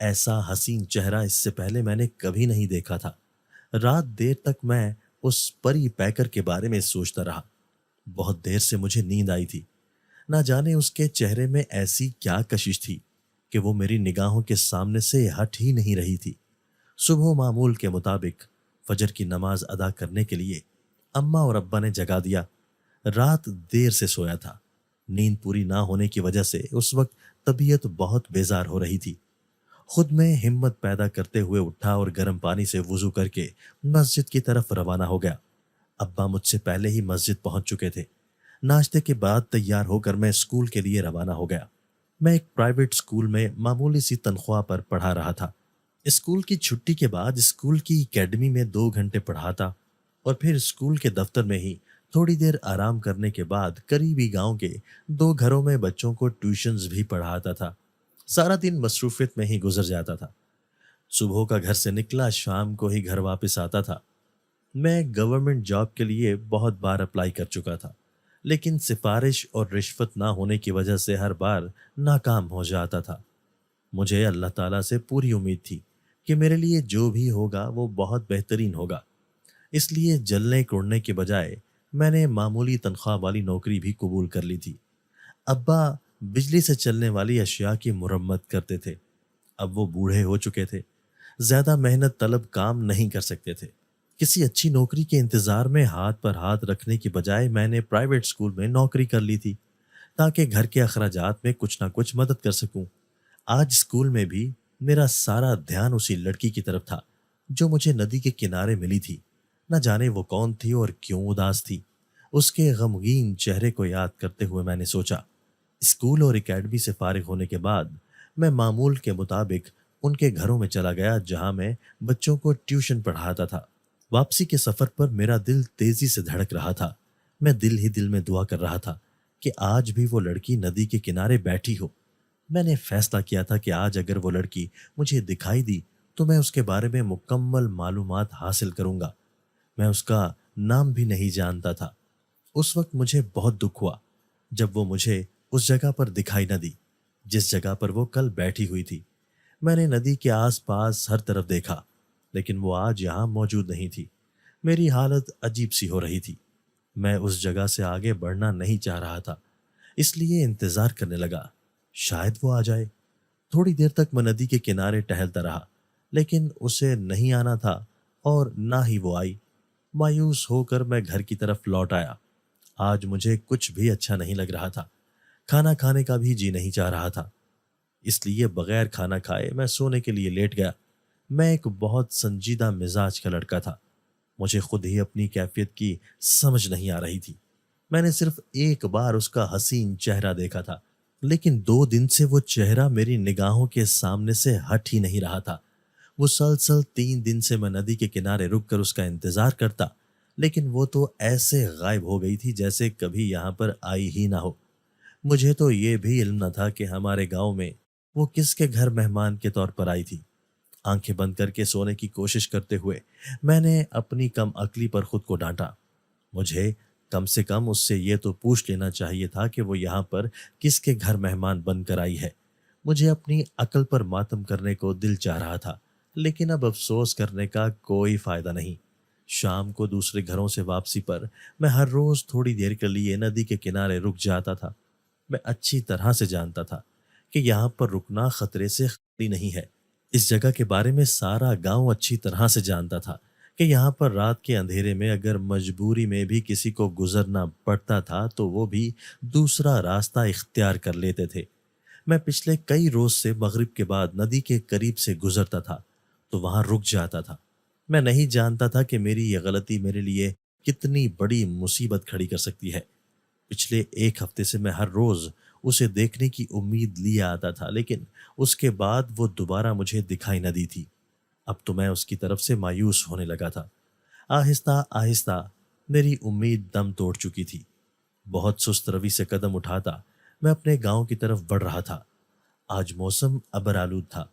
ایسا حسین چہرہ اس سے پہلے میں نے کبھی نہیں دیکھا تھا۔ رات دیر تک میں اس پری پیکر کے بارے میں سوچتا رہا۔ بہت دیر سے مجھے نیند آئی تھی۔ نہ جانے اس کے چہرے میں ایسی کیا کشش تھی کہ وہ میری نگاہوں کے سامنے سے ہٹ ہی نہیں رہی تھی۔ صبح معمول کے مطابق فجر کی نماز ادا کرنے کے لیے اماں اور ابا نے جگا دیا۔ رات دیر سے سویا تھا۔ نیند پوری نہ ہونے کی وجہ سے اس وقت طبیعت بہت بیزار ہو رہی تھی۔ خود میں ہمت پیدا کرتے ہوئے اٹھا اور گرم پانی سے وضو کر کے مسجد کی طرف روانہ ہو گیا۔ ابا مجھ سے پہلے ہی مسجد پہنچ چکے تھے۔ ناشتے کے بعد تیار ہو کر میں اسکول کے لیے روانہ ہو گیا۔ میں ایک پرائیویٹ اسکول میں معمولی سی تنخواہ پر پڑھا رہا تھا۔ اسکول کی چھٹی کے بعد اسکول کی اکیڈمی میں 2 گھنٹے پڑھاتا اور پھر اسکول کے دفتر میں ہی تھوڑی دیر آرام کرنے کے بعد قریبی گاؤں کے 2 گھروں میں بچوں کو ٹیوشنز بھی پڑھاتا تھا۔ سارا دن مصروفیت میں ہی گزر جاتا تھا۔ صبح کا گھر سے نکلا، شام کو ہی گھر واپس آتا تھا۔ میں گورنمنٹ جاب کے لیے بہت بار اپلائی کر چکا تھا، لیکن سفارش اور رشوت نہ ہونے کی وجہ سے ہر بار ناکام ہو جاتا تھا۔ مجھے اللہ تعالیٰ سے پوری امید تھی کہ میرے لیے جو بھی ہوگا وہ بہت بہترین ہوگا۔ اس لیے جلنے کوڑنے کے بجائے میں نے معمولی تنخواہ والی نوکری بھی قبول کر لی تھی۔ ابا بجلی سے چلنے والی اشیاء کی مرمت کرتے تھے۔ اب وہ بوڑھے ہو چکے تھے، زیادہ محنت طلب کام نہیں کر سکتے تھے۔ کسی اچھی نوکری کے انتظار میں ہاتھ پر ہاتھ رکھنے کی بجائے میں نے پرائیویٹ اسکول میں نوکری کر لی تھی تاکہ گھر کے اخراجات میں کچھ نہ کچھ مدد کر سکوں۔ آج اسکول میں بھی میرا سارا دھیان اسی لڑکی کی طرف تھا جو مجھے ندی کے کنارے ملی تھی۔ نہ جانے وہ کون تھی اور کیوں اداس تھی۔ اس کے غمگین چہرے کو یاد کرتے ہوئے میں نے سوچا، اسکول اور اکیڈمی سے فارغ ہونے کے بعد میں معمول کے مطابق ان کے گھروں میں چلا گیا جہاں میں بچوں کو ٹیوشن پڑھاتا تھا۔ واپسی کے سفر پر میرا دل تیزی سے دھڑک رہا تھا۔ میں دل ہی دل میں دعا کر رہا تھا کہ آج بھی وہ لڑکی ندی کے کنارے بیٹھی ہو۔ میں نے فیصلہ کیا تھا کہ آج اگر وہ لڑکی مجھے دکھائی دی تو میں اس کے بارے میں مکمل معلومات حاصل کروں گا۔ میں اس کا نام بھی نہیں جانتا تھا۔ اس وقت مجھے بہت دکھ ہوا جب وہ مجھے اس جگہ پر دکھائی نہ دی جس جگہ پر وہ کل بیٹھی ہوئی تھی۔ میں نے ندی کے آس پاس ہر طرف دیکھا لیکن وہ آج یہاں موجود نہیں تھی۔ میری حالت عجیب سی ہو رہی تھی۔ میں اس جگہ سے آگے بڑھنا نہیں چاہ رہا تھا، اس لیے انتظار کرنے لگا، شاید وہ آ جائے۔ تھوڑی دیر تک میں ندی کے کنارے ٹہلتا رہا لیکن اسے نہیں آنا تھا اور نہ ہی وہ آئی۔ مایوس ہو کر میں گھر کی طرف لوٹ آیا۔ آج مجھے کچھ بھی اچھا نہیں لگ رہا تھا۔ کھانا کھانے کا بھی جی نہیں چاہ رہا تھا، اس لیے بغیر کھانا کھائے میں سونے کے لیے لیٹ گیا۔ میں ایک بہت سنجیدہ مزاج کا لڑکا تھا۔ مجھے خود ہی اپنی کیفیت کی سمجھ نہیں آ رہی تھی۔ میں نے صرف ایک بار اس کا حسین چہرہ دیکھا تھا، لیکن 2 دن سے وہ چہرہ میری نگاہوں کے سامنے سے ہٹ ہی نہیں رہا تھا۔ مسلسل 3 دن سے میں ندی کے کنارے رک کر اس کا انتظار کرتا، لیکن وہ تو ایسے غائب ہو گئی تھی جیسے کبھی یہاں پر آئی ہی نہ ہو۔ مجھے تو یہ بھی علم نہ تھا کہ ہمارے گاؤں میں وہ کس کے گھر مہمان کے طور پر آئی تھی۔ آنکھیں بند کر کے سونے کی کوشش کرتے ہوئے میں نے اپنی کم عقلی پر خود کو ڈانٹا۔ مجھے کم سے کم اس سے یہ تو پوچھ لینا چاہیے تھا کہ وہ یہاں پر کس کے گھر مہمان بن کر آئی ہے۔ مجھے اپنی عقل پر ماتم کرنے کو دل چاہ رہا تھا، لیکن اب افسوس کرنے کا کوئی فائدہ نہیں۔ شام کو دوسرے گھروں سے واپسی پر میں ہر روز تھوڑی دیر کے لیے ندی کے کنارے رک جاتا تھا۔ میں اچھی طرح سے جانتا تھا کہ یہاں پر رکنا خطرے سے خالی نہیں ہے۔ اس جگہ کے بارے میں سارا گاؤں اچھی طرح سے جانتا تھا کہ یہاں پر رات کے اندھیرے میں اگر مجبوری میں بھی کسی کو گزرنا پڑتا تھا تو وہ بھی دوسرا راستہ اختیار کر لیتے تھے۔ میں پچھلے کئی روز سے مغرب کے بعد ندی کے قریب سے گزرتا تھا تو وہاں رک جاتا تھا۔ میں نہیں جانتا تھا کہ میری یہ غلطی میرے لیے کتنی بڑی مصیبت کھڑی کر سکتی ہے۔ پچھلے 1 ہفتے سے میں ہر روز اسے دیکھنے کی امید لیے آتا تھا، لیکن اس کے بعد وہ دوبارہ مجھے دکھائی نہ دی تھی۔ اب تو میں اس کی طرف سے مایوس ہونے لگا تھا۔ آہستہ آہستہ میری امید دم توڑ چکی تھی۔ بہت سست روی سے قدم اٹھاتا میں اپنے گاؤں کی طرف بڑھ رہا تھا۔ آج موسم ابر آلود تھا۔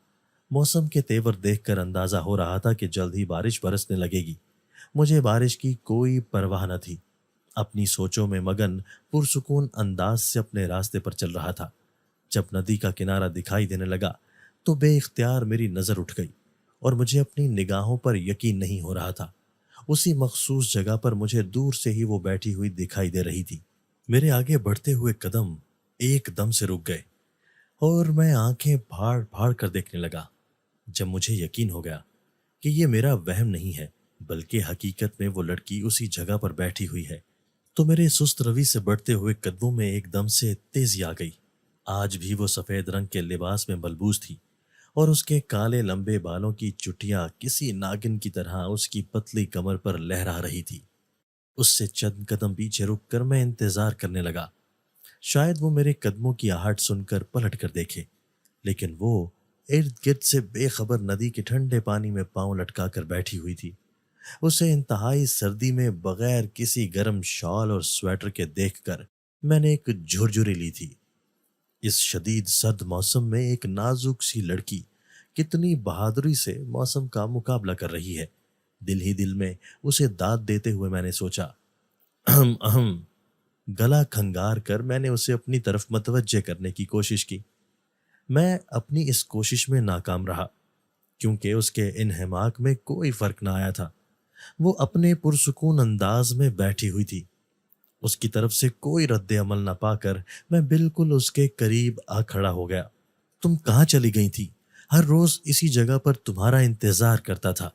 موسم کے تیور دیکھ کر اندازہ ہو رہا تھا کہ جلد ہی بارش برسنے لگے گی۔ مجھے بارش کی کوئی پرواہ نہ تھی۔ اپنی سوچوں میں مگن پرسکون انداز سے اپنے راستے پر چل رہا تھا۔ جب ندی کا کنارہ دکھائی دینے لگا تو بے اختیار میری نظر اٹھ گئی اور مجھے اپنی نگاہوں پر یقین نہیں ہو رہا تھا۔ اسی مخصوص جگہ پر مجھے دور سے ہی وہ بیٹھی ہوئی دکھائی دے رہی تھی۔ میرے آگے بڑھتے ہوئے قدم ایک دم سے رک گئے اور میں آنکھیں پھاڑ پھاڑ کر دیکھنے لگا۔ جب مجھے یقین ہو گیا کہ یہ میرا وہم نہیں ہے بلکہ حقیقت میں وہ لڑکی اسی جگہ پر بیٹھی ہوئی ہے، تو میرے سست روی سے بڑھتے ہوئے قدموں میں ایک دم سے تیزی آ گئی۔ آج بھی وہ سفید رنگ کے لباس میں ملبوس تھی اور اس کے کالے لمبے بالوں کی چٹیاں کسی ناگن کی طرح اس کی پتلی کمر پر لہرا رہی تھی۔ اس سے چند قدم پیچھے رک کر میں انتظار کرنے لگا، شاید وہ میرے قدموں کی آہٹ سن کر پلٹ کر دیکھے، لیکن وہ ارد گرد سے بے خبر ندی کے ٹھنڈے پانی میں پاؤں لٹکا کر بیٹھی ہوئی تھی۔ اسے انتہائی سردی میں بغیر کسی گرم شال اور سویٹر کے دیکھ کر میں نے ایک جھرجھری لی تھی۔ اس شدید سرد موسم میں ایک نازک سی لڑکی کتنی بہادری سے موسم کا مقابلہ کر رہی ہے۔ دل ہی دل میں اسے داد دیتے ہوئے میں نے سوچا، اہم اہم۔ گلا کھنگار کر میں نے اسے اپنی طرف متوجہ کرنے کی کوشش کی۔ میں اپنی اس کوشش میں ناکام رہا کیونکہ اس کے انہماک میں کوئی فرق نہ آیا تھا۔ وہ اپنے پرسکون انداز میں بیٹھی ہوئی تھی۔ اس کی طرف سے کوئی رد عمل نہ پا کر میں بالکل اس کے قریب آ کھڑا ہو گیا۔ تم کہاں چلی گئی تھی؟ ہر روز اسی جگہ پر تمہارا انتظار کرتا تھا۔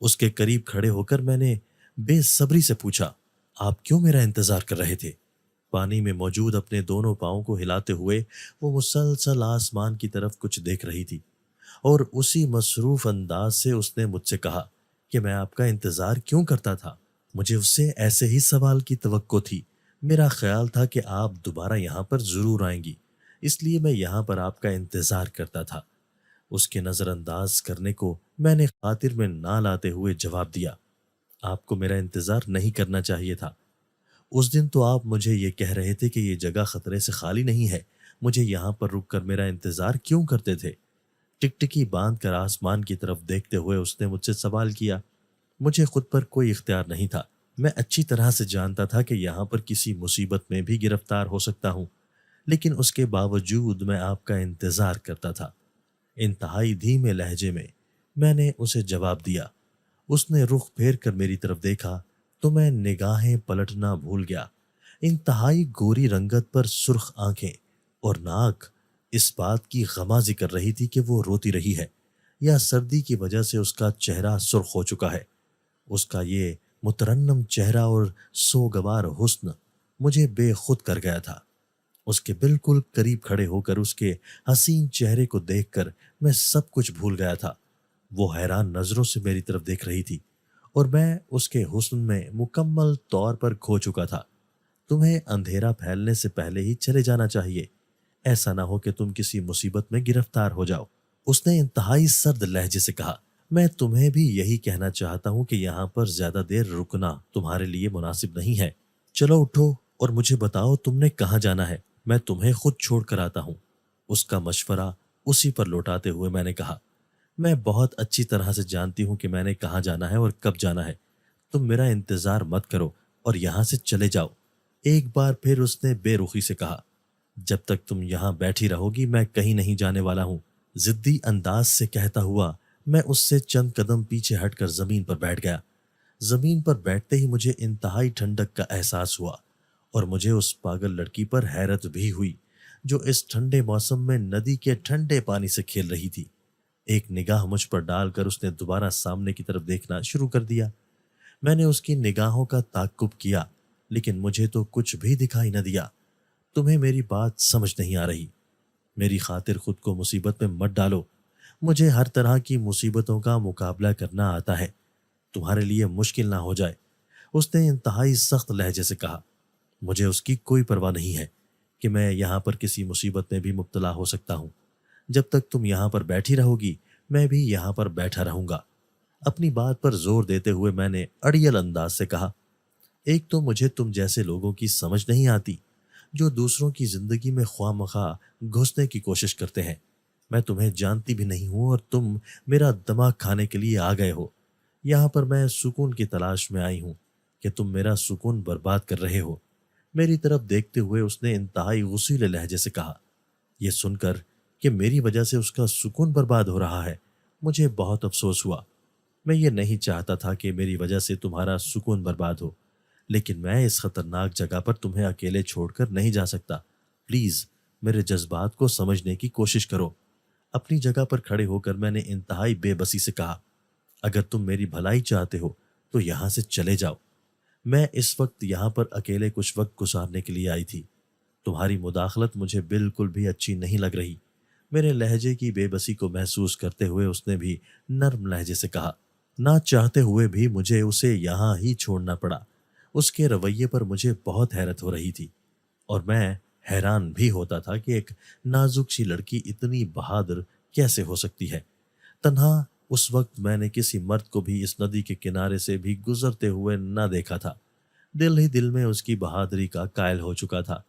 اس کے قریب کھڑے ہو کر میں نے بے صبری سے پوچھا، آپ کیوں میرا انتظار کر رہے تھے؟ پانی میں موجود اپنے دونوں پاؤں کو ہلاتے ہوئے وہ مسلسل آسمان کی طرف کچھ دیکھ رہی تھی اور اسی مصروف انداز سے اس نے مجھ سے کہا کہ میں آپ کا انتظار کیوں کرتا تھا۔ مجھے اس سے ایسے ہی سوال کی توقع تھی۔ میرا خیال تھا کہ آپ دوبارہ یہاں پر ضرور آئیں گی، اس لیے میں یہاں پر آپ کا انتظار کرتا تھا۔ اس کے نظر انداز کرنے کو میں نے خاطر میں نہ لاتے ہوئے جواب دیا، آپ کو میرا انتظار نہیں کرنا چاہیے تھا۔ اس دن تو آپ مجھے یہ کہہ رہے تھے کہ یہ جگہ خطرے سے خالی نہیں ہے، مجھے یہاں پر رک کر میرا انتظار کیوں کرتے تھے؟ ٹکٹکی باندھ کر آسمان کی طرف دیکھتے ہوئے اس نے مجھ سے سوال کیا۔ مجھے خود پر کوئی اختیار نہیں تھا۔ میں اچھی طرح سے جانتا تھا کہ یہاں پر کسی مصیبت میں بھی گرفتار ہو سکتا ہوں، لیکن اس کے باوجود میں آپ کا انتظار کرتا تھا۔ انتہائی دھیمے لہجے میں نے اسے جواب دیا۔ اس نے رخ پھیر کر میری طرف دیکھا تو میں نگاہیں پلٹنا بھول گیا۔ انتہائی گوری رنگت پر سرخ آنکھیں اور ناک اس بات کی غمازی کر رہی تھی کہ وہ روتی رہی ہے یا سردی کی وجہ سے اس کا چہرہ سرخ ہو چکا ہے۔ اس کا یہ مترنم چہرہ اور سوگوار حسن مجھے بے خود کر گیا تھا۔ اس کے بالکل قریب کھڑے ہو کر اس کے حسین چہرے کو دیکھ کر میں سب کچھ بھول گیا تھا۔ وہ حیران نظروں سے میری طرف دیکھ رہی تھی اور میں اس کے حسن میں مکمل طور پر کھو چکا تھا۔ تمہیں اندھیرا پھیلنے سے پہلے ہی چلے جانا چاہیے، ایسا نہ ہو کہ تم کسی مصیبت میں گرفتار ہو جاؤ، اس نے انتہائی سرد لہجے سے کہا۔ میں تمہیں بھی یہی کہنا چاہتا ہوں کہ یہاں پر زیادہ دیر رکنا تمہارے لیے مناسب نہیں ہے۔ چلو اٹھو اور مجھے بتاؤ تم نے کہاں جانا ہے، میں تمہیں خود چھوڑ کر آتا ہوں۔ اس کا مشورہ اسی پر لوٹاتے ہوئے میں نے کہا، میں بہت اچھی طرح سے جانتی ہوں کہ میں نے کہاں جانا ہے اور کب جانا ہے۔ تم میرا انتظار مت کرو اور یہاں سے چلے جاؤ۔ ایک بار پھر اس نے بے رخی سے کہا، جب تک تم یہاں بیٹھی رہو گی میں کہیں نہیں جانے والا ہوں۔ ضدی انداز سے کہتا ہوا میں اس سے چند قدم پیچھے ہٹ کر زمین پر بیٹھ گیا۔ زمین پر بیٹھتے ہی مجھے انتہائی ٹھنڈک کا احساس ہوا اور مجھے اس پاگل لڑکی پر حیرت بھی ہوئی جو اس ٹھنڈے موسم میں ندی کے ٹھنڈے پانی سے کھیل رہی تھی۔ ایک نگاہ مجھ پر ڈال کر اس نے دوبارہ سامنے کی طرف دیکھنا شروع کر دیا۔ میں نے اس کی نگاہوں کا تعقب کیا لیکن مجھے تو کچھ بھی دکھائی نہ دیا۔ تمہیں میری بات سمجھ نہیں آ رہی۔ میری خاطر خود کو مصیبت میں مت ڈالو، مجھے ہر طرح کی مصیبتوں کا مقابلہ کرنا آتا ہے، تمہارے لیے مشکل نہ ہو جائے، اس نے انتہائی سخت لہجے سے کہا۔ مجھے اس کی کوئی پرواہ نہیں ہے کہ میں یہاں پر کسی مصیبت میں بھی مبتلا ہو سکتا ہوں۔ جب تک تم یہاں پر بیٹھی رہو گی میں بھی یہاں پر بیٹھا رہوں گا۔ اپنی بات پر زور دیتے ہوئے میں نے اڑیل انداز سے کہا، ایک تو مجھے تم جیسے لوگوں کی سمجھ نہیں آتی جو دوسروں کی زندگی میں خواہ مخواہ گھسنے کی کوشش کرتے ہیں۔ میں تمہیں جانتی بھی نہیں ہوں اور تم میرا دماغ کھانے کے لیے آ گئے ہو۔ یہاں پر میں سکون کی تلاش میں آئی ہوں کہ تم میرا سکون برباد کر رہے ہو۔ میری طرف دیکھتے ہوئے اس نے انتہائی غصیلے لہجے سے کہا، یہ سن کر کہ میری وجہ سے اس کا سکون برباد ہو رہا ہے۔ مجھے بہت افسوس ہوا۔ میں یہ نہیں چاہتا تھا کہ میری وجہ سے تمہارا سکون برباد ہو، لیکن میں اس خطرناک جگہ پر تمہیں اکیلے چھوڑ کر نہیں جا سکتا۔ پلیز میرے جذبات کو سمجھنے کی کوشش کرو۔ اپنی جگہ پر کھڑے ہو کر میں نے انتہائی بے بسی سے کہا، اگر تم میری بھلائی چاہتے ہو تو یہاں سے چلے جاؤ۔ میں اس وقت یہاں پر اکیلے کچھ وقت گزارنے کے لیے آئی تھی۔ تمہاری مداخلت مجھے بالکل بھی اچھی نہیں لگ رہی۔ میرے لہجے کی بے بسی کو محسوس کرتے ہوئے اس نے بھی نرم لہجے سے کہا۔ نہ چاہتے ہوئے بھی مجھے اسے یہاں ہی چھوڑنا پڑا۔ اس کے رویے پر مجھے بہت حیرت ہو رہی تھی، اور میں حیران بھی ہوتا تھا کہ ایک نازک سی لڑکی اتنی بہادر کیسے ہو سکتی ہے۔ تنہا اس وقت میں نے کسی مرد کو بھی اس ندی کے کنارے سے بھی گزرتے ہوئے نہ دیکھا تھا۔ دل ہی دل میں اس کی بہادری کا قائل ہو چکا تھا۔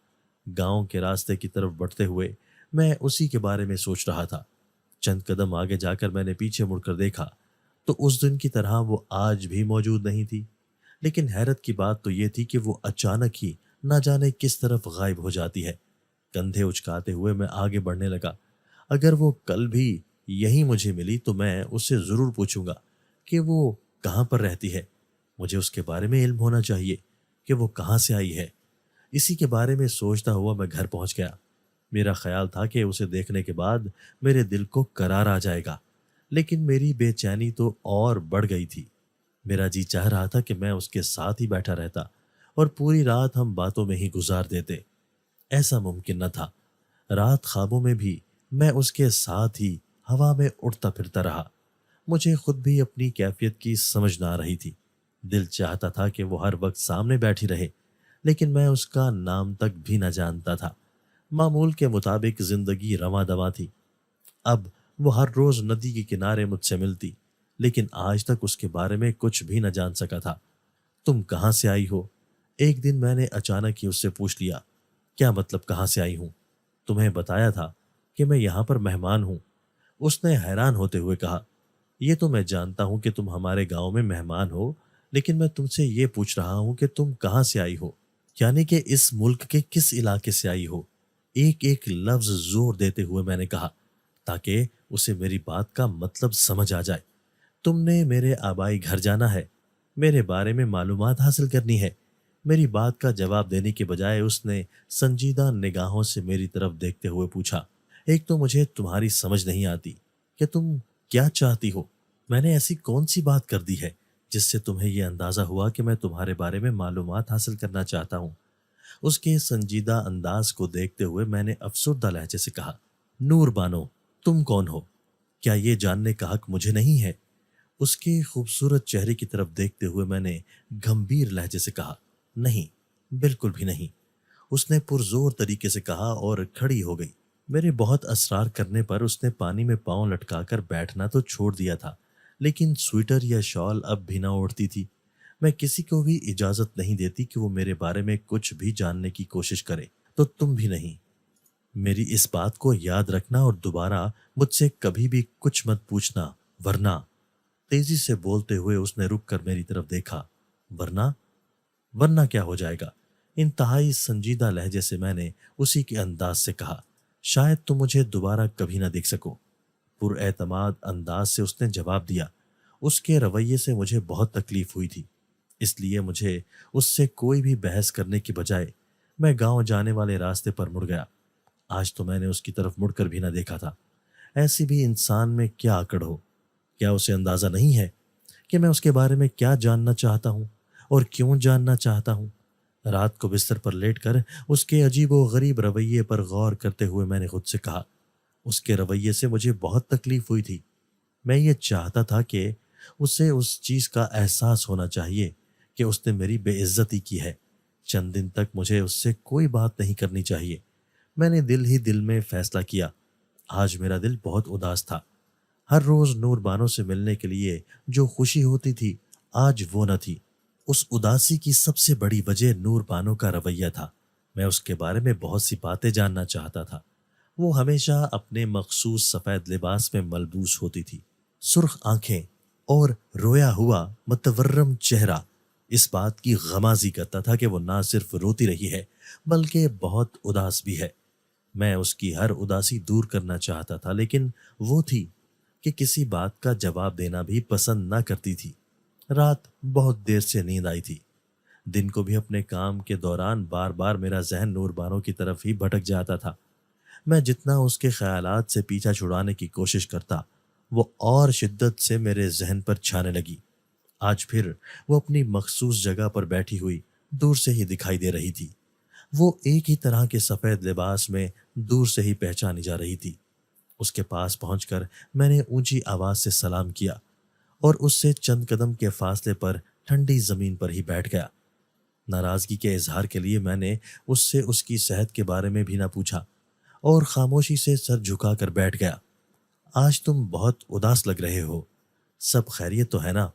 گاؤں کے راستے کی طرف بڑھتے ہوئے میں اسی کے بارے میں سوچ رہا تھا۔ چند قدم آگے جا کر میں نے پیچھے مڑ کر دیکھا تو اس دن کی طرح وہ آج بھی موجود نہیں تھی، لیکن حیرت کی بات تو یہ تھی کہ وہ اچانک ہی نہ جانے کس طرف غائب ہو جاتی ہے۔ کندھے اچکاتے ہوئے میں آگے بڑھنے لگا۔ اگر وہ کل بھی یہیں مجھے ملی تو میں اس سے ضرور پوچھوں گا کہ وہ کہاں پر رہتی ہے۔ مجھے اس کے بارے میں علم ہونا چاہیے کہ وہ کہاں سے آئی ہے۔ اسی کے بارے میں سوچتا ہوا میں گھر پہنچ گیا۔ میرا خیال تھا کہ اسے دیکھنے کے بعد میرے دل کو قرار آ جائے گا، لیکن میری بے چینی تو اور بڑھ گئی تھی۔ میرا جی چاہ رہا تھا کہ میں اس کے ساتھ ہی بیٹھا رہتا اور پوری رات ہم باتوں میں ہی گزار دیتے۔ ایسا ممکن نہ تھا۔ رات خوابوں میں بھی میں اس کے ساتھ ہی ہوا میں اڑتا پھرتا رہا۔ مجھے خود بھی اپنی کیفیت کی سمجھ نہ آ رہی تھی۔ دل چاہتا تھا کہ وہ ہر وقت سامنے بیٹھی رہے، لیکن میں اس کا نام تک بھی نہ جانتا تھا۔ معمول کے مطابق زندگی رواں دواں تھی۔ اب وہ ہر روز ندی کے کنارے مجھ سے ملتی، لیکن آج تک اس کے بارے میں کچھ بھی نہ جان سکا تھا۔ تم کہاں سے آئی ہو؟ ایک دن میں نے اچانک ہی اس سے پوچھ لیا۔ کیا مطلب کہاں سے آئی ہوں؟ تمہیں بتایا تھا کہ میں یہاں پر مہمان ہوں۔ اس نے حیران ہوتے ہوئے کہا، یہ تو میں جانتا ہوں کہ تم ہمارے گاؤں میں مہمان ہو، لیکن میں تم سے یہ پوچھ رہا ہوں کہ تم کہاں سے آئی ہو، یعنی کہ اس ملک کے کس علاقے سے آئی ہو۔ ایک ایک لفظ زور دیتے ہوئے میں نے کہا تاکہ اسے میری بات کا مطلب سمجھ آ جائے۔ تم نے میرے آبائی گھر جانا ہے، میرے بارے میں معلومات حاصل کرنی ہے۔ میری بات کا جواب دینے کے بجائے اس نے سنجیدہ نگاہوں سے میری طرف دیکھتے ہوئے پوچھا، ایک تو مجھے تمہاری سمجھ نہیں آتی کہ تم کیا چاہتی ہو۔ میں نے ایسی کون سی بات کر دی ہے جس سے تمہیں یہ اندازہ ہوا کہ میں تمہارے بارے میں معلومات حاصل کرنا چاہتا ہوں؟ اس کے سنجیدہ انداز کو دیکھتے ہوئے میں نے افسردہ لہجے سے کہا، نور بانو، تم کون ہو؟ کیا یہ جاننے کا حق مجھے نہیں ہے؟ اس کے خوبصورت چہرے کی طرف دیکھتے ہوئے میں نے گمبھیر لہجے سے کہا، نہیں، بالکل بھی نہیں۔ اس نے پرزور طریقے سے کہا اور کھڑی ہو گئی۔ میرے بہت اصرار کرنے پر اس نے پانی میں پاؤں لٹکا کر بیٹھنا تو چھوڑ دیا تھا، لیکن سویٹر یا شال اب بھی نہ اوڑھتی تھی۔ میں کسی کو بھی اجازت نہیں دیتی کہ وہ میرے بارے میں کچھ بھی جاننے کی کوشش کرے، تو تم بھی نہیں۔ میری اس بات کو یاد رکھنا اور دوبارہ مجھ سے کبھی بھی کچھ مت پوچھنا، ورنہ… تیزی سے بولتے ہوئے اس نے رک کر میری طرف دیکھا۔ ورنہ؟ ورنہ کیا ہو جائے گا؟ انتہائی سنجیدہ لہجے سے میں نے اسی کے انداز سے کہا، شاید تم مجھے دوبارہ کبھی نہ دیکھ سکو۔ پر اعتماد انداز سے اس نے جواب دیا۔ اس کے رویے سے مجھے بہت تکلیف ہوئی تھی، اس لیے مجھے اس سے کوئی بھی بحث کرنے کی بجائے میں گاؤں جانے والے راستے پر مڑ گیا۔ آج تو میں نے اس کی طرف مڑ کر بھی نہ دیکھا تھا۔ ایسی بھی انسان میں کیا اکڑ ہو؟ کیا اسے اندازہ نہیں ہے کہ میں اس کے بارے میں کیا جاننا چاہتا ہوں اور کیوں جاننا چاہتا ہوں؟ رات کو بستر پر لیٹ کر اس کے عجیب و غریب رویے پر غور کرتے ہوئے میں نے خود سے کہا، اس کے رویے سے مجھے بہت تکلیف ہوئی تھی۔ میں یہ چاہتا تھا کہ اسے اس چیز کا احساس ہونا چاہیے کہ اس نے میری بے عزتی کی ہے۔ چند دن تک مجھے اس سے کوئی بات نہیں کرنی چاہیے۔ میں نے دل ہی دل میں فیصلہ کیا۔ آج میرا دل بہت اداس تھا۔ ہر روز نور بانو سے ملنے کے لیے جو خوشی ہوتی تھی، آج وہ نہ تھی۔ اس اداسی کی سب سے بڑی وجہ نور بانو کا رویہ تھا۔ میں اس کے بارے میں بہت سی باتیں جاننا چاہتا تھا۔ وہ ہمیشہ اپنے مخصوص سفید لباس میں ملبوس ہوتی تھی۔ سرخ آنکھیں اور رویا ہوا متورم چہرہ اس بات کی غمازی کرتا تھا کہ وہ نہ صرف روتی رہی ہے بلکہ بہت اداس بھی ہے۔ میں اس کی ہر اداسی دور کرنا چاہتا تھا، لیکن وہ تھی کہ کسی بات کا جواب دینا بھی پسند نہ کرتی تھی۔ رات بہت دیر سے نیند آئی تھی۔ دن کو بھی اپنے کام کے دوران بار بار میرا ذہن نور بانو کی طرف ہی بھٹک جاتا تھا۔ میں جتنا اس کے خیالات سے پیچھا چھڑانے کی کوشش کرتا، وہ اور شدت سے میرے ذہن پر چھانے لگی۔ آج پھر وہ اپنی مخصوص جگہ پر بیٹھی ہوئی دور سے ہی دکھائی دے رہی تھی۔ وہ ایک ہی طرح کے سفید لباس میں دور سے ہی پہچانی جا رہی تھی۔ اس کے پاس پہنچ کر میں نے اونچی آواز سے سلام کیا اور اس سے چند قدم کے فاصلے پر ٹھنڈی زمین پر ہی بیٹھ گیا۔ ناراضگی کے اظہار کے لیے میں نے اس سے اس کی صحت کے بارے میں بھی نہ پوچھا اور خاموشی سے سر جھکا کر بیٹھ گیا۔ آج تم بہت اداس لگ رہے ہو، سب خیریت تو ہے نا؟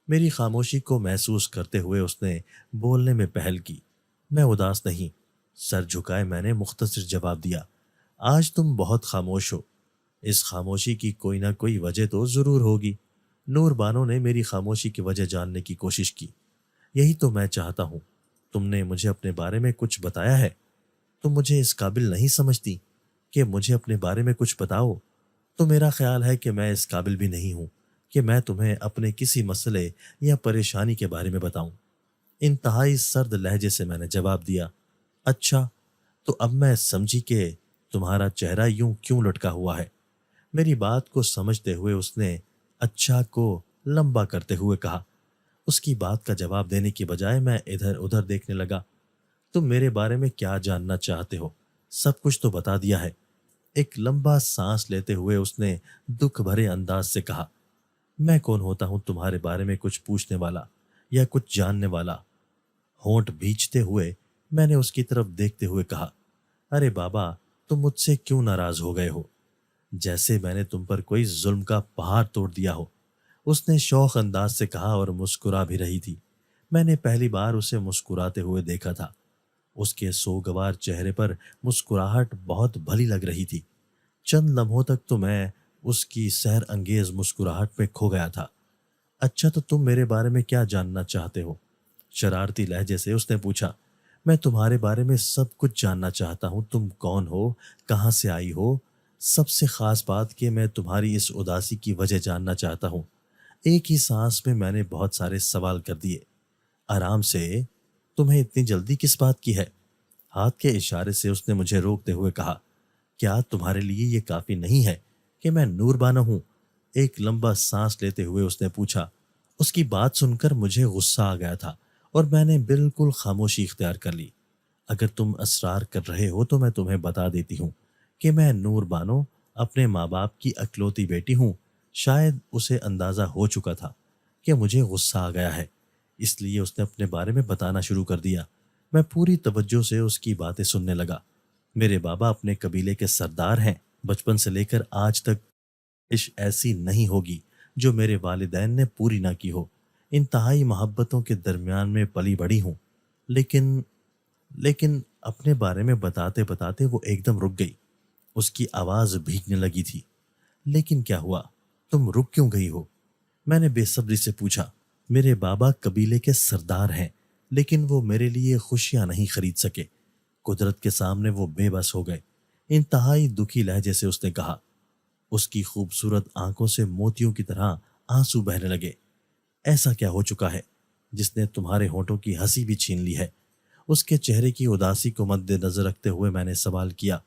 میری خاموشی کو محسوس کرتے ہوئے اس نے بولنے میں پہل کی۔ میں اداس نہیں، سر جھکائے میں نے مختصر جواب دیا۔ آج تم بہت خاموش ہو، اس خاموشی کی کوئی نہ کوئی وجہ تو ضرور ہوگی۔ نور بانو نے میری خاموشی کی وجہ جاننے کی کوشش کی۔ یہی تو میں چاہتا ہوں، تم نے مجھے اپنے بارے میں کچھ بتایا ہے؟ تم مجھے اس قابل نہیں سمجھتی کہ مجھے اپنے بارے میں کچھ بتاؤ؟ تو میرا خیال ہے کہ میں اس قابل بھی نہیں ہوں کہ میں تمہیں اپنے کسی مسئلے یا پریشانی کے بارے میں بتاؤں۔ انتہائی سرد لہجے سے میں نے جواب دیا۔ اچھا، تو اب میں سمجھی کہ تمہارا چہرہ یوں کیوں لٹکا ہوا ہے۔ میری بات کو سمجھتے ہوئے اس نے اچھا کو لمبا کرتے ہوئے کہا۔ اس کی بات کا جواب دینے کی بجائے میں ادھر ادھر دیکھنے لگا۔ تم میرے بارے میں کیا جاننا چاہتے ہو؟ سب کچھ تو بتا دیا ہے۔ ایک لمبا سانس لیتے ہوئے اس نے دکھ بھرے انداز سے کہا۔ میں کون ہوتا ہوں تمہارے بارے میں کچھ پوچھنے والا یا کچھ جاننے والا؟ ہونٹ بھینچتے ہوئے میں نے اس کی طرف دیکھتے ہوئے کہا، ارے بابا، تم مجھ سے کیوں ناراض ہو گئے ہو؟ جیسے میں نے تم پر کوئی ظلم کا پہاڑ توڑ دیا ہو، اس نے شوق انداز سے کہا اور مسکرا بھی رہی تھی۔ میں نے پہلی بار اسے مسکراتے ہوئے دیکھا تھا۔ اس کے سوگوار چہرے پر مسکراہٹ بہت بھلی لگ رہی تھی۔ چند لمحوں تک تو میں اس کی سحر انگیز مسکراہٹ میں کھو گیا تھا۔ اچھا، تو تم میرے بارے میں کیا جاننا چاہتے ہو؟ شرارتی لہجے سے اس نے پوچھا۔ میں تمہارے بارے میں سب کچھ جاننا چاہتا ہوں۔ تم کون ہو، کہاں سے آئی ہو، سب سے خاص بات کہ میں تمہاری اس اداسی کی وجہ جاننا چاہتا ہوں۔ ایک ہی سانس میں نے بہت سارے سوال کر دیے۔ آرام سے، تمہیں اتنی جلدی کس بات کی ہے؟ ہاتھ کے اشارے سے اس نے مجھے روکتے ہوئے کہا۔ کیا تمہارے لیے یہ کافی نہیں ہے کہ میں نور بانو ہوں؟ ایک لمبا سانس لیتے ہوئے اس نے پوچھا۔ اس کی بات سن کر مجھے غصہ آ گیا تھا اور میں نے بالکل خاموشی اختیار کر لی۔ اگر تم اصرار کر رہے ہو تو میں تمہیں بتا دیتی ہوں کہ میں نور بانو اپنے ماں باپ کی اکلوتی بیٹی ہوں۔ شاید اسے اندازہ ہو چکا تھا کہ مجھے غصہ آ گیا ہے، اس لیے اس نے اپنے بارے میں بتانا شروع کر دیا۔ میں پوری توجہ سے اس کی باتیں سننے لگا۔ میرے بابا اپنے قبیلے کے سردار ہیں۔ بچپن سے لے کر آج تک عشق ایسی نہیں ہوگی جو میرے والدین نے پوری نہ کی ہو۔ انتہائی محبتوں کے درمیان میں پلی بڑھی ہوں۔ لیکن اپنے بارے میں بتاتے بتاتے وہ ایک دم رک گئی۔ اس کی آواز بھیگنے لگی تھی۔ لیکن کیا ہوا؟ تم رک کیوں گئی ہو؟ میں نے بے صبری سے پوچھا۔ میرے بابا قبیلے کے سردار ہیں، لیکن وہ میرے لیے خوشیاں نہیں خرید سکے۔ قدرت کے سامنے وہ بے بس ہو گئے۔ انتہائی دکھی لہجے سے اس نے کہا۔ اس کی خوبصورت آنکھوں سے موتیوں کی طرح آنسو بہنے لگے۔ ایسا کیا ہو چکا ہے جس نے تمہارے ہونٹوں کی ہنسی بھی چھین لی ہے؟ اس کے چہرے کی اداسی کو مد نظر رکھتے ہوئے میں نے سوال کیا۔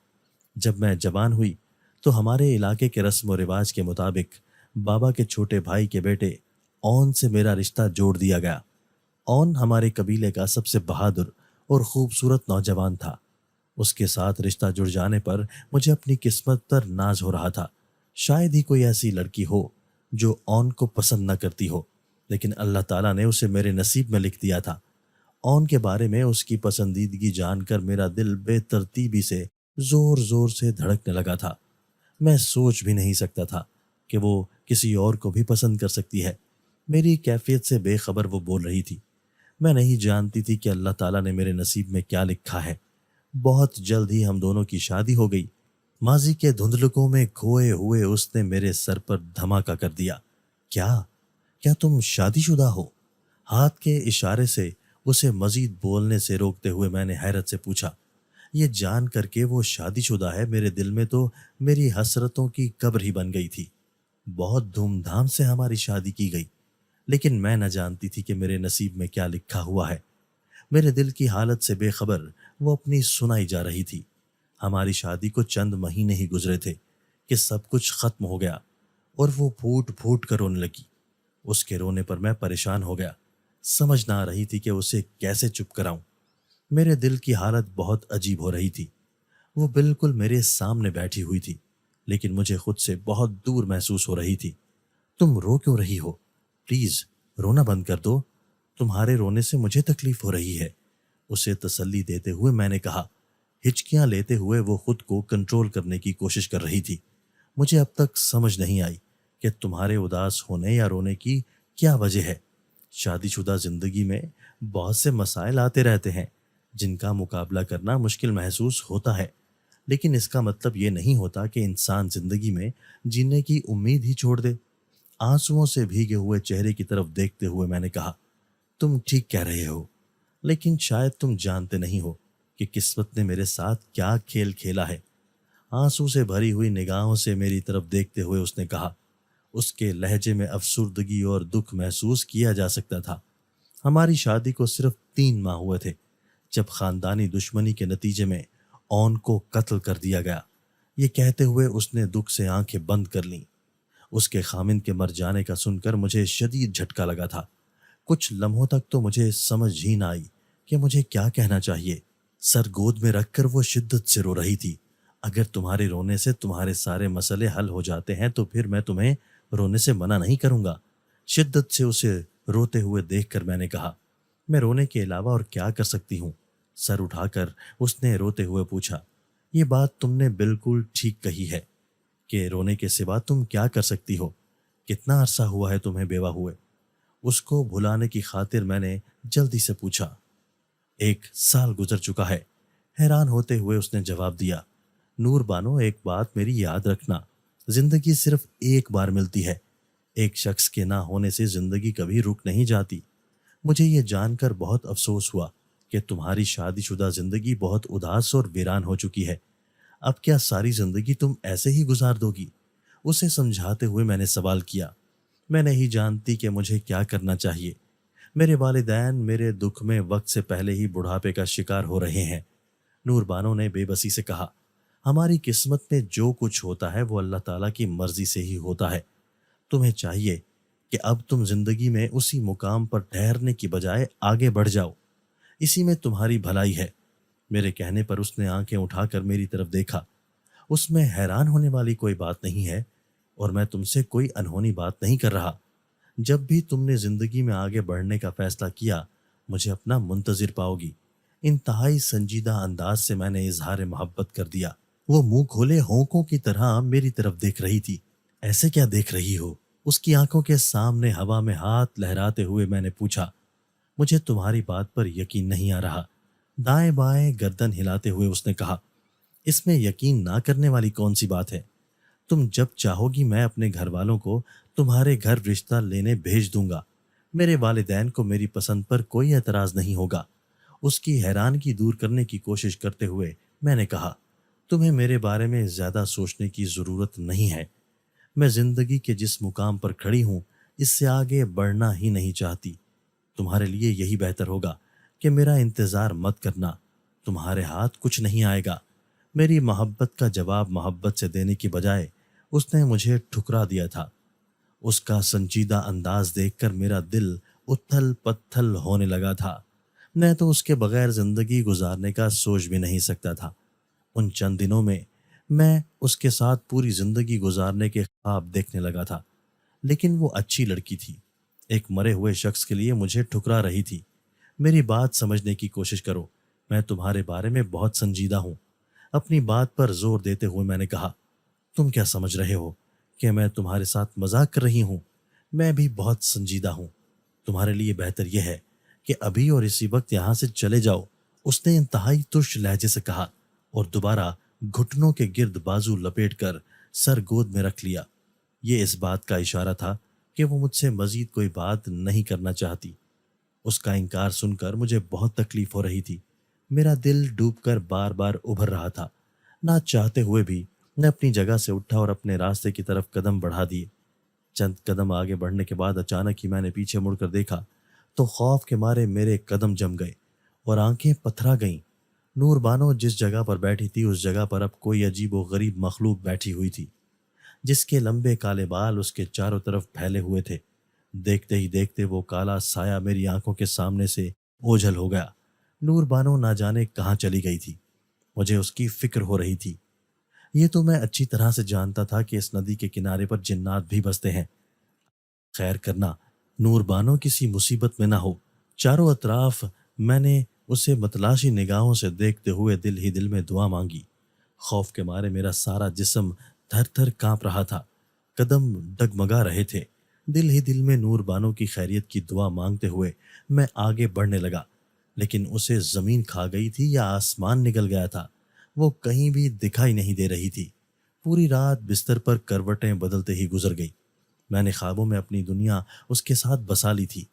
جب میں جوان ہوئی تو ہمارے علاقے کے رسم و رواج کے مطابق بابا کے چھوٹے بھائی کے بیٹے اون سے میرا رشتہ جوڑ دیا گیا۔ اون ہمارے قبیلے کا سب سے بہادر اور خوبصورت نوجوان تھا۔ اس کے ساتھ رشتہ جڑ جانے پر مجھے اپنی قسمت پر ناز ہو رہا تھا۔ شاید ہی کوئی ایسی لڑکی ہو جو اون کو پسند نہ کرتی ہو، لیکن اللہ تعالیٰ نے اسے میرے نصیب میں لکھ دیا تھا۔ اون کے بارے میں اس کی پسندیدگی جان کر میرا دل بے ترتیبی سے زور زور سے دھڑکنے لگا تھا۔ میں سوچ بھی نہیں سکتا تھا کہ وہ کسی اور کو بھی پسند کر سکتی ہے۔ میری کیفیت سے بے خبر وہ بول رہی تھی۔ میں نہیں جانتی تھی کہ اللہ تعالیٰ نے میرے نصیب میں کیا لکھا ہے۔ بہت جلد ہی ہم دونوں کی شادی ہو گئی۔ ماضی کے دھندلکوں میں کھوئے ہوئے اس نے میرے سر پر دھماکہ کر دیا۔ کیا تم شادی شدہ ہو؟ ہاتھ کے اشارے سے اسے مزید بولنے سے روکتے ہوئے میں نے حیرت سے پوچھا۔ یہ جان کر کے وہ شادی شدہ ہے، میرے دل میں تو میری حسرتوں کی قبر ہی بن گئی تھی۔ بہت دھوم دھام سے ہماری شادی کی گئی، لیکن میں نہ جانتی تھی کہ میرے نصیب میں کیا لکھا ہوا ہے۔ میرے دل کی حالت سے بے خبر وہ اپنی سنائی جا رہی تھی۔ ہماری شادی کو چند مہینے ہی گزرے تھے کہ سب کچھ ختم ہو گیا اور وہ پھوٹ پھوٹ کر رونے لگی۔ اس کے رونے پر میں پریشان ہو گیا، سمجھ نہ آ رہی تھی کہ اسے کیسے چپ کراؤں۔ میرے دل کی حالت بہت عجیب ہو رہی تھی۔ وہ بالکل میرے سامنے بیٹھی ہوئی تھی، لیکن مجھے خود سے بہت دور محسوس ہو رہی تھی۔ تم رو کیوں رہی ہو؟ پلیز رونا بند کر دو، تمہارے رونے سے مجھے تکلیف ہو رہی ہے، اسے تسلی دیتے ہوئے میں نے کہا۔ ہچکیاں لیتے ہوئے وہ خود کو کنٹرول کرنے کی کوشش کر رہی تھی۔ مجھے اب تک سمجھ نہیں آئی کہ تمہارے اداس ہونے یا رونے کی کیا وجہ ہے۔ شادی شدہ زندگی میں بہت سے مسائل آتے رہتے ہیں جن کا مقابلہ کرنا مشکل محسوس ہوتا ہے، لیکن اس کا مطلب یہ نہیں ہوتا کہ انسان زندگی میں جینے کی امید ہی چھوڑ دے۔ آنسوؤں سے بھیگے ہوئے چہرے کی طرف دیکھتے ہوئے میں نے کہا، تم ٹھیک کہہ رہے ہو، لیکن شاید تم جانتے نہیں ہو کہ قسمت نے میرے ساتھ کیا کھیل کھیلا ہے۔ آنسو سے بھری ہوئی نگاہوں سے میری طرف دیکھتے ہوئے اس نے کہا۔ اس کے لہجے میں افسردگی اور دکھ محسوس کیا جا سکتا تھا۔ ہماری شادی کو صرف 3 ماہ ہوئے تھے جب خاندانی دشمنی کے نتیجے میں اون کو قتل کر دیا گیا۔ یہ کہتے ہوئے اس نے دکھ سے آنکھیں بند کر لیں۔ اس کے خامند کے مر جانے کا سن کر مجھے شدید جھٹکا لگا تھا۔ کچھ لمحوں تک تو مجھے سمجھ ہی نہ آئی کہ مجھے کیا کہنا چاہیے۔ سر گود میں رکھ کر وہ شدت سے رو رہی تھی۔ اگر تمہارے رونے سے تمہارے سارے مسئلے حل ہو جاتے ہیں تو پھر میں تمہیں رونے سے منع نہیں کروں گا۔ شدت سے اسے روتے ہوئے دیکھ کر میں نے کہا، میں رونے کے علاوہ اور کیا کر سکتی ہوں؟ سر اٹھا کر اس نے روتے ہوئے پوچھا، یہ بات تم نے بالکل ٹھیک کہی ہے کہ رونے کے سوا تم کیا کر سکتی ہو؟ کتنا عرصہ ہوا ہے تمہیں بیوہ ہوئے؟ اس کو بھلانے کی خاطر میں نے جلدی سے پوچھا۔ 1 سال گزر چکا ہے، حیران ہوتے ہوئے اس نے جواب دیا۔ نور بانو، ایک بات میری یاد رکھنا، زندگی صرف ایک بار ملتی ہے۔ ایک شخص کے نہ ہونے سے زندگی کبھی رک نہیں جاتی۔ مجھے یہ جان کر بہت افسوس ہوا کہ تمہاری شادی شدہ زندگی بہت اداس اور ویران ہو چکی ہے۔ اب کیا ساری زندگی تم ایسے ہی گزار دو گی؟ اسے سمجھاتے ہوئے میں نے سوال کیا۔ میں نہیں جانتی کہ مجھے کیا کرنا چاہیے۔ میرے والدین میرے دکھ میں وقت سے پہلے ہی بڑھاپے کا شکار ہو رہے ہیں۔ نور بانو نے بے بسی سے کہا، ہماری قسمت میں جو کچھ ہوتا ہے وہ اللہ تعالیٰ کی مرضی سے ہی ہوتا ہے۔ تمہیں چاہیے کہ اب تم زندگی میں اسی مقام پر ٹھہرنے کی بجائے آگے بڑھ جاؤ، اسی میں تمہاری بھلائی ہے۔ میرے کہنے پر اس نے آنکھیں اٹھا کر میری طرف دیکھا۔ اس میں حیران ہونے والی کوئی بات نہیں ہے، اور میں تم سے کوئی انہونی بات نہیں کر رہا۔ جب بھی تم نے زندگی میں آگے بڑھنے کا فیصلہ کیا، مجھے اپنا منتظر پاؤ گی۔ انتہائی سنجیدہ انداز سے میں نے اظہار محبت کر دیا۔ وہ منہ کھولے ہونکوں کی طرح میری طرف دیکھ رہی تھی۔ ایسے کیا دیکھ رہی ہو؟ اس کی آنکھوں کے سامنے ہوا میں ہاتھ لہراتے ہوئے میں نے پوچھا۔ مجھے تمہاری بات پر یقین نہیں آ رہا۔ دائیں بائیں گردن ہلاتے ہوئے اس نے کہا، اس میں یقین نہ کرنے والی کون سی بات ہے؟ تم جب چاہو گی میں اپنے گھر والوں کو تمہارے گھر رشتہ لینے بھیج دوں گا۔ میرے والدین کو میری پسند پر کوئی اعتراض نہیں ہوگا۔ اس کی حیرانگی دور کرنے کی کوشش کرتے ہوئے میں نے کہا، تمہیں میرے بارے میں زیادہ سوچنے کی ضرورت نہیں ہے۔ میں زندگی کے جس مقام پر کھڑی ہوں اس سے آگے بڑھنا ہی نہیں چاہتی۔ تمہارے لیے یہی بہتر ہوگا کہ میرا انتظار مت کرنا، تمہارے ہاتھ کچھ نہیں آئے گا۔ میری محبت کا جواب محبت سے دینے کی بجائے اس نے مجھے ٹھکرا دیا تھا۔ اس کا سنجیدہ انداز دیکھ کر میرا دل اتھل پتھل ہونے لگا تھا۔ میں تو اس کے بغیر زندگی گزارنے کا سوچ بھی نہیں سکتا تھا۔ ان چند دنوں میں اس کے ساتھ پوری زندگی گزارنے کے خواب دیکھنے لگا تھا، لیکن وہ اچھی لڑکی تھی، ایک مرے ہوئے شخص کے لیے مجھے ٹھکرا رہی تھی۔ میری بات سمجھنے کی کوشش کرو، میں تمہارے بارے میں بہت سنجیدہ ہوں۔ اپنی بات پر زور دیتے ہوئے میں نے کہا، تم کیا سمجھ رہے ہو کہ میں تمہارے ساتھ مذاق کر رہی ہوں؟ میں بھی بہت سنجیدہ ہوں۔ تمہارے لیے بہتر یہ ہے کہ ابھی اور اسی وقت یہاں سے چلے جاؤ، اس نے انتہائی ترش لہجے سے کہا، اور دوبارہ گھٹنوں کے گرد بازو لپیٹ کر سر گود میں رکھ لیا۔ یہ اس بات کا اشارہ تھا کہ وہ مجھ سے مزید کوئی بات نہیں کرنا چاہتی۔ اس کا انکار سن کر مجھے بہت تکلیف ہو رہی تھی۔ میرا دل ڈوب کر بار بار ابھر رہا تھا۔ نہ چاہتے ہوئے بھی میں اپنی جگہ سے اٹھا اور اپنے راستے کی طرف قدم بڑھا دیے۔ چند قدم آگے بڑھنے کے بعد اچانک ہی میں نے پیچھے مڑ کر دیکھا تو خوف کے مارے میرے قدم جم گئے اور آنکھیں پتھرا گئیں۔ نور بانو جس جگہ پر بیٹھی تھی اس جگہ پر اب کوئی عجیب و غریب مخلوق بیٹھی ہوئی تھی، جس کے لمبے کالے بال اس کے چاروں طرف پھیلے ہوئے تھے۔ دیکھتے ہی دیکھتے وہ کالا سایہ میری آنکھوں کے سامنے سے اوجھل ہو گیا۔ نور بانو نہ جانے کہاں چلی گئی تھی، مجھے اس کی فکر ہو رہی تھی۔ یہ تو میں اچھی طرح سے جانتا تھا کہ اس ندی کے کنارے پر جنات بھی بستے ہیں۔ خیر کرنا نور بانو کسی مصیبت میں نہ ہو۔ چاروں اطراف میں نے اسے متلاشی نگاہوں سے دیکھتے ہوئے دل ہی دل میں دعا مانگی۔ خوف کے مارے میرا سارا جسم تھر تھر کانپ رہا تھا، قدم ڈگمگا رہے تھے۔ دل ہی دل میں نور بانو کی خیریت کی دعا مانگتے ہوئے میں آگے بڑھنے لگا، لیکن اسے زمین کھا گئی تھی یا آسمان نگل گیا تھا، وہ کہیں بھی دکھائی نہیں دے رہی تھی۔ پوری رات بستر پر کروٹیں بدلتے ہی گزر گئی۔ میں نے خوابوں میں اپنی دنیا اس کے ساتھ بسا لی تھی۔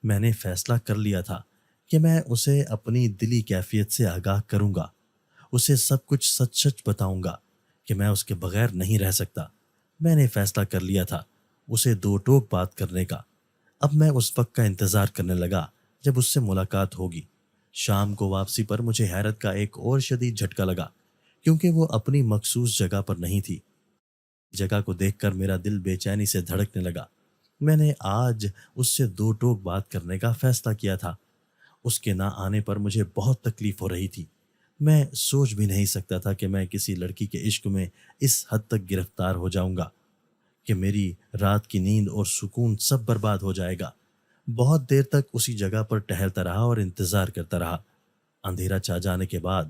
میں نے فیصلہ کر لیا تھا کہ میں اسے اپنی دلی کیفیت سے آگاہ کروں گا، اسے سب کچھ سچ سچ بتاؤں گا کہ میں اس کے بغیر نہیں رہ سکتا۔ میں نے فیصلہ کر لیا تھا اسے دو ٹوک بات کرنے کا۔ اب میں اس وقت کا انتظار کرنے لگا جب اس سے ملاقات ہوگی۔ شام کو واپسی پر مجھے حیرت کا ایک اور شدید جھٹکا لگا، کیونکہ وہ اپنی مخصوص جگہ پر نہیں تھی۔ جگہ کو دیکھ کر میرا دل بے چینی سے دھڑکنے لگا۔ میں نے آج اس سے دو ٹوک بات کرنے کا فیصلہ کیا تھا۔ اس کے نہ آنے پر مجھے بہت تکلیف ہو رہی تھی۔ میں سوچ بھی نہیں سکتا تھا کہ میں کسی لڑکی کے عشق میں اس حد تک گرفتار ہو جاؤں گا کہ میری رات کی نیند اور سکون سب برباد ہو جائے گا۔ بہت دیر تک اسی جگہ پر ٹہلتا رہا اور انتظار کرتا رہا۔ اندھیرا چھا جانے کے بعد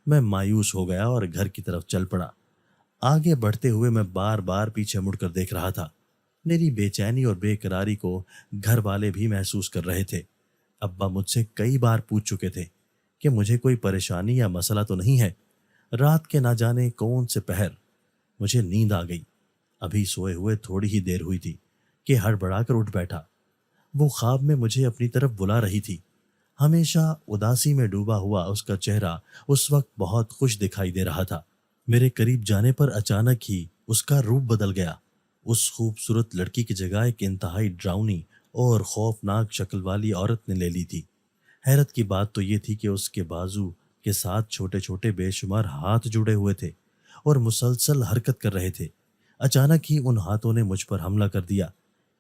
میں مایوس ہو گیا اور گھر کی طرف چل پڑا۔ آگے بڑھتے ہوئے میں بار بار پیچھے مڑ کر دیکھ رہا تھا۔ میری بے چینی اور بے قراری کو گھر والے بھی محسوس کر رہے تھے۔ ابا مجھ سے کئی بار پوچھ چکے تھے کہ مجھے کوئی پریشانی یا مسئلہ تو نہیں ہے۔ رات کے نہ جانے کون سے پہر مجھے نیند آ گئی۔ ابھی سوئے ہوئے تھوڑی ہی دیر ہوئی تھی کہ ہڑبڑا کر اٹھ بیٹھا۔ وہ خواب میں مجھے اپنی طرف بلا رہی تھی۔ ہمیشہ اداسی میں ڈوبا ہوا اس کا چہرہ اس وقت بہت خوش دکھائی دے رہا تھا۔ میرے قریب جانے پر اچانک ہی اس کا روپ بدل گیا۔ اس خوبصورت لڑکی کی جگہ ایک انتہائی ڈراؤنی اور خوفناک شکل والی عورت نے لے لی تھی۔ حیرت کی بات تو یہ تھی کہ اس کے بازو کے ساتھ چھوٹے چھوٹے بے شمار ہاتھ جڑے ہوئے تھے اور مسلسل حرکت کر رہے تھے۔ اچانک ہی ان ہاتھوں نے مجھ پر حملہ کر دیا۔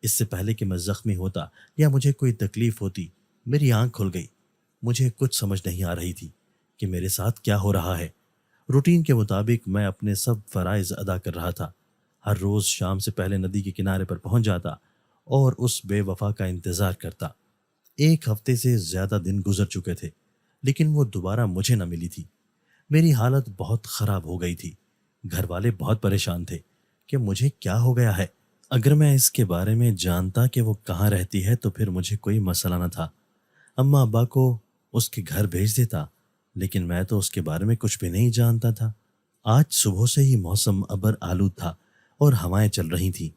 اس سے پہلے کہ میں زخمی ہوتا یا مجھے کوئی تکلیف ہوتی، میری آنکھ کھل گئی۔ مجھے کچھ سمجھ نہیں آ رہی تھی کہ میرے ساتھ کیا ہو رہا ہے۔ روٹین کے مطابق میں اپنے سب فرائض ادا کر رہا تھا۔ ہر روز شام سے پہلے ندی کے کنارے پر پہنچ جاتا اور اس بے وفا کا انتظار کرتا۔ ایک ہفتے سے زیادہ دن گزر چکے تھے، لیکن وہ دوبارہ مجھے نہ ملی تھی۔ میری حالت بہت خراب ہو گئی تھی۔ گھر والے بہت پریشان تھے کہ مجھے کیا ہو گیا ہے۔ اگر میں اس کے بارے میں جانتا کہ وہ کہاں رہتی ہے تو پھر مجھے کوئی مسئلہ نہ تھا۔ اماں ابا کو اس کے گھر بھیج دیتا، لیکن میں تو اس کے بارے میں کچھ بھی نہیں جانتا تھا۔ آج صبح سے ہی موسم ابر آلود تھا اور ہوائیں چل رہی تھیں۔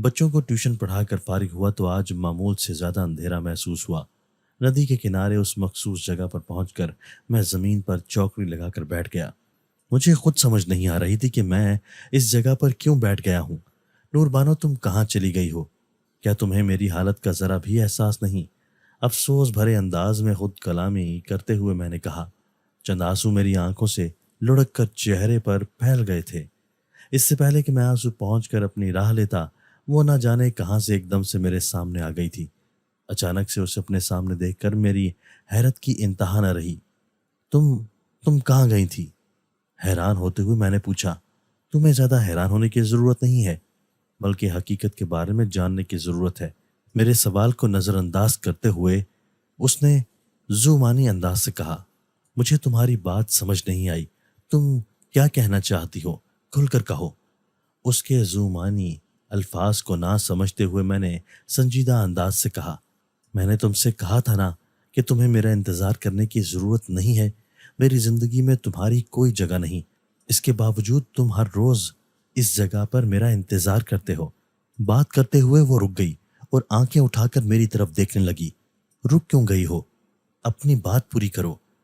بچوں کو ٹیوشن پڑھا کر فارغ ہوا تو آج معمول سے زیادہ اندھیرا محسوس ہوا۔ ندی کے کنارے اس مخصوص جگہ پر پہنچ کر میں زمین پر چوکڑی لگا کر بیٹھ گیا۔ مجھے خود سمجھ نہیں آ رہی تھی کہ میں اس جگہ پر کیوں بیٹھ گیا ہوں۔ نور بانو تم کہاں چلی گئی ہو؟ کیا تمہیں میری حالت کا ذرا بھی احساس نہیں؟ افسوس بھرے انداز میں خود کلامی کرتے ہوئے میں نے کہا۔ چند آنسو میری آنکھوں سے لڑک کر چہرے پر پھیل گئے تھے۔ اس سے پہلے کہ میں آنسو پہنچ کر اپنی راہ لیتا، وہ نہ جانے کہاں سے ایک دم سے میرے سامنے آ گئی تھی۔ اچانک سے اسے اپنے سامنے دیکھ کر میری حیرت کی انتہا نہ رہی۔ تم کہاں گئی تھی؟ حیران ہوتے ہوئے میں نے پوچھا۔ تمہیں زیادہ حیران ہونے کی ضرورت نہیں ہے، بلکہ حقیقت کے بارے میں جاننے کی ضرورت ہے۔ میرے سوال کو نظر انداز کرتے ہوئے اس نے ذومانی انداز سے کہا۔ مجھے تمہاری بات سمجھ نہیں آئی، تم کیا کہنا چاہتی ہو؟ کھل کر کہو۔ اس کے ذومانی الفاظ کو نہ سمجھتے ہوئے میں نے سنجیدہ انداز سے کہا۔ میں نے تم سے کہا تھا نا کہ تمہیں میرا انتظار کرنے کی ضرورت نہیں ہے۔ میری زندگی میں تمہاری کوئی جگہ نہیں، اس کے باوجود تم ہر روز اس جگہ پر میرا انتظار کرتے ہو۔ بات کرتے ہوئے وہ رک گئی اور آنکھیں اٹھا کر میری طرف دیکھنے لگی۔ رک کیوں گئی ہو؟ اپنی بات پوری کرو۔